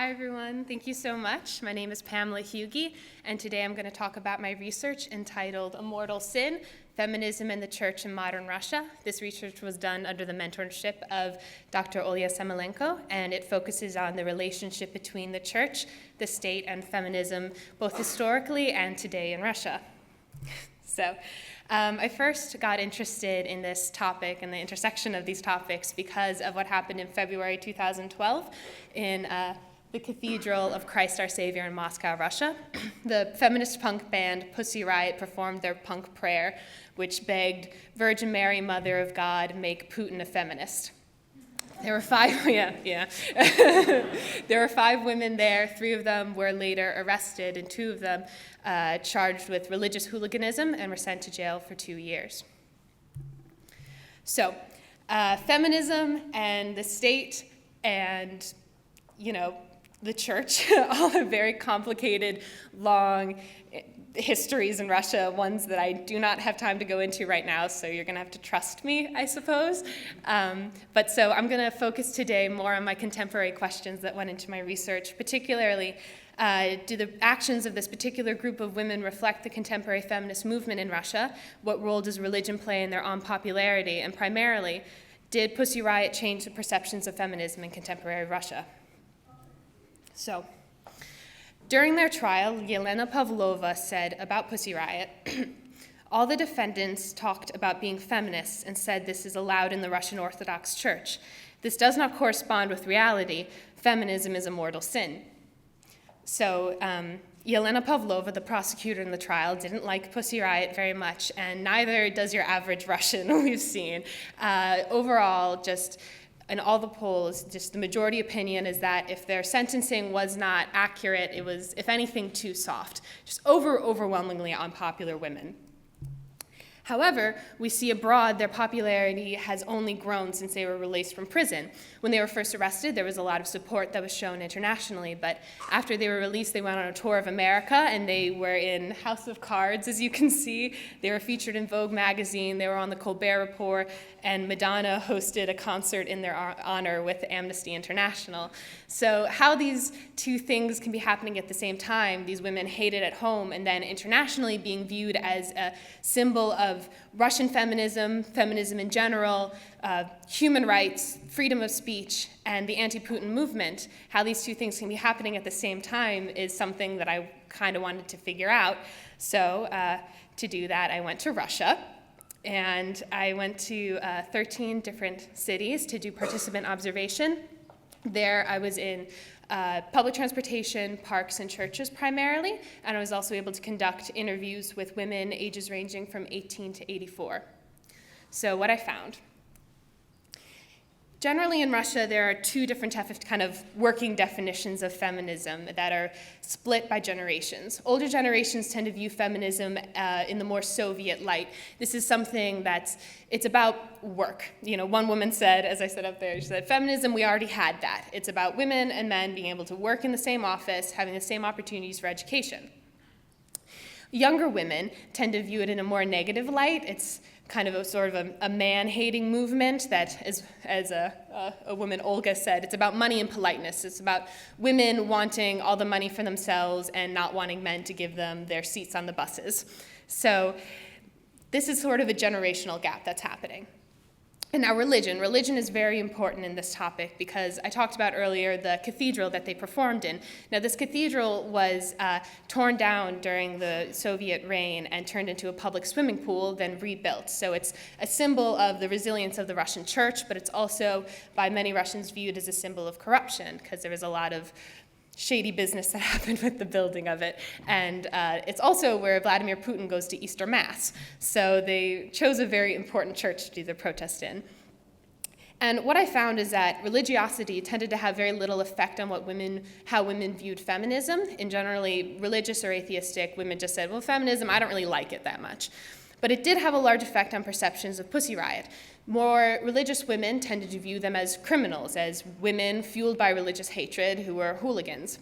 Hi, everyone. Thank you so much. My name is Pamela Hugi, and today I'm going to talk about my research entitled A Mortal Sin, Feminism in the Church in Modern Russia. This research was done under the mentorship of Dr. Olya Samilenko, and it focuses on the relationship between the church, the state, and feminism, both historically and today in Russia. I first got interested in this topic and the intersection of these topics because of what happened in February 2012 in the Cathedral of Christ Our Savior in Moscow, Russia. The feminist punk band Pussy Riot performed their punk prayer, which begged, "Virgin Mary, Mother of God, make Putin a feminist." There were five, there were 5 women there. 3 of them were later arrested, and 2 of them charged with religious hooliganism and were sent to jail for 2 years. So, feminism and the state and, the church all have very complicated, long histories in Russia, ones that I do not have time to go into right now, so you're going to have to trust me, I suppose. So I'm going to focus today more on my contemporary questions that went into my research, particularly do the actions of this particular group of women reflect the contemporary feminist movement in Russia? What role does religion play in their unpopularity? And primarily, did Pussy Riot change the perceptions of feminism in contemporary Russia? So, during their trial, Yelena Pavlova said about Pussy Riot, all the defendants talked about being feminists and said this is allowed in the Russian Orthodox Church. This does not correspond with reality. Feminism is a mortal sin. So Yelena Pavlova, the prosecutor in the trial, didn't like Pussy Riot very much, and neither does your average Russian we've seen. Overall, just in all the polls, just the majority opinion is that if their sentencing was not accurate, it was, if anything, too soft. Just overwhelmingly unpopular women. However, we see abroad their popularity has only grown since they were released from prison. When they were first arrested, there was a lot of support that was shown internationally, but after they were released, they went on a tour of America, and they were in House of Cards, as you can see. They were featured in Vogue magazine, they were on the Colbert Report, and Madonna hosted a concert in their honor with Amnesty International. So how these two things can be happening at the same time, these women hated at home, and then internationally being viewed as a symbol of Russian feminism, feminism in general, human rights, freedom of speech, and the anti-Putin movement, how these two things can be happening at the same time is something that I kind of wanted to figure out. So to do that, I went to Russia, and I went to 13 different cities to do participant observation. There I was in public transportation, parks, and churches primarily, and I was also able to conduct interviews with women ages ranging from 18 to 84. So what I found. Generally in Russia, there are 2 different kind of working definitions of feminism that are split by generations. Older generations tend to view feminism in the more Soviet light. This is something it's about work. One woman said, as I said up there, she said, feminism, we already had that. It's about women and men being able to work in the same office, having the same opportunities for education. Younger women tend to view it in a more negative light. It's kind of a man-hating movement that, as a woman, Olga, said, it's about money and politeness. It's about women wanting all the money for themselves and not wanting men to give them their seats on the buses. So this is sort of a generational gap that's happening. And now religion is very important in this topic because I talked about earlier the cathedral that they performed in. Now this cathedral was torn down during the Soviet reign and turned into a public swimming pool, then rebuilt. So it's a symbol of the resilience of the Russian church, but it's also by many Russians viewed as a symbol of corruption because there was a lot of shady business that happened with the building of it. And it's also where Vladimir Putin goes to Easter Mass. So they chose a very important church to do the protest in. And what I found is that religiosity tended to have very little effect on how women viewed feminism. And generally, religious or atheistic, women just said, well, feminism, I don't really like it that much. But it did have a large effect on perceptions of Pussy Riot. More religious women tended to view them as criminals, as women fueled by religious hatred who were hooligans.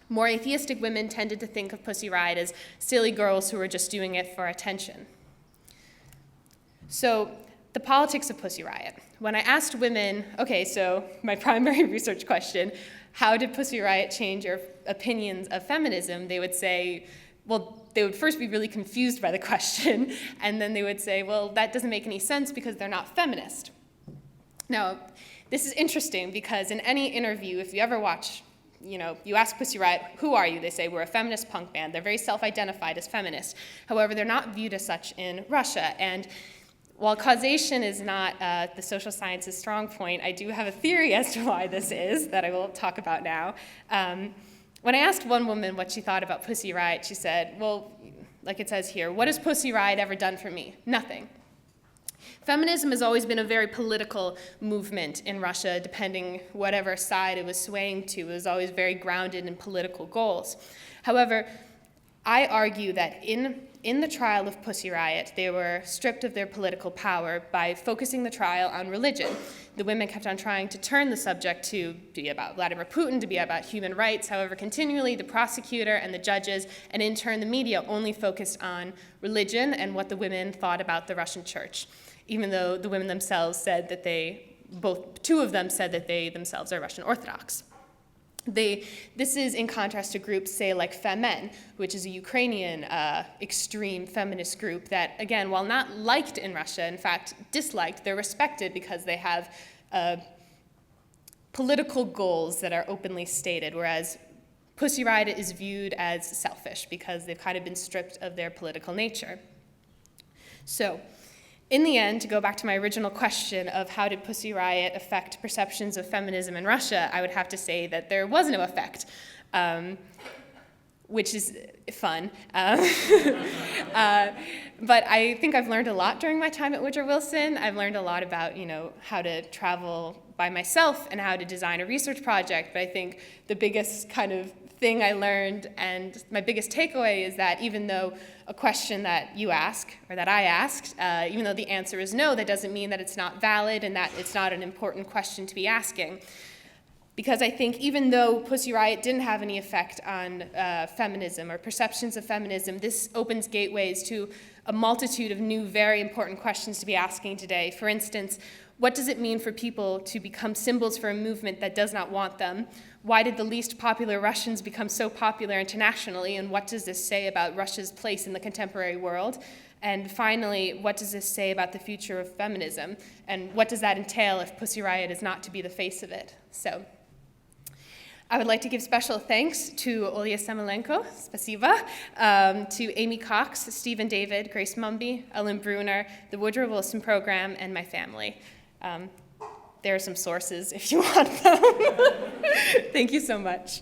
More atheistic women tended to think of Pussy Riot as silly girls who were just doing it for attention. So the politics of Pussy Riot. when I asked women, okay, so my primary research question, how did Pussy Riot change your opinions of feminism? They would say, well, they would first be really confused by the question, and then they would say, well, that doesn't make any sense because they're not feminist. Now, this is interesting because in any interview, if you ever watch, you ask Pussy Riot, who are you? They say, we're a feminist punk band. They're very self-identified as feminists. However, they're not viewed as such in Russia. And while causation is not the social sciences' strong point, I do have a theory as to why this is that I will talk about now. When I asked one woman what she thought about Pussy Riot, she said, well, like it says here, what has Pussy Riot ever done for me? Nothing. Feminism has always been a very political movement in Russia, depending whatever side it was swaying to. It was always very grounded in political goals. However, I argue that in the trial of Pussy Riot, they were stripped of their political power by focusing the trial on religion. The women kept on trying to turn the subject to be about Vladimir Putin, to be about human rights. However, continually the prosecutor and the judges, and in turn the media, only focused on religion and what the women thought about the Russian church, even though the women themselves said that two of them said that they themselves are Russian Orthodox. This is in contrast to groups, say, like Femen, which is a Ukrainian extreme feminist group that, again, while not liked in Russia, in fact, disliked, they're respected because they have political goals that are openly stated, whereas Pussy Riot is viewed as selfish because they've kind of been stripped of their political nature. So, in the end, to go back to my original question of how did Pussy Riot affect perceptions of feminism in Russia, I would have to say that there was no effect, which is fun. But I think I've learned a lot during my time at Woodrow Wilson. I've learned a lot about, how to travel by myself and how to design a research project. But I think the biggest kind of thing I learned and my biggest takeaway is that even though a question that you ask, or that I asked, even though the answer is no, that doesn't mean that it's not valid and that it's not an important question to be asking. Because I think even though Pussy Riot didn't have any effect on feminism or perceptions of feminism, this opens gateways to a multitude of new, very important questions to be asking today. For instance, what does it mean for people to become symbols for a movement that does not want them? Why did the least popular Russians become so popular internationally? And what does this say about Russia's place in the contemporary world? And finally, what does this say about the future of feminism? And what does that entail if Pussy Riot is not to be the face of it? So, I would like to give special thanks to Olya Samilenko, spasiba, to Amy Cox, Stephen David, Grace Mumby, Ellen Bruner, the Woodrow Wilson Program, and my family. There are some sources if you want them. Thank you so much.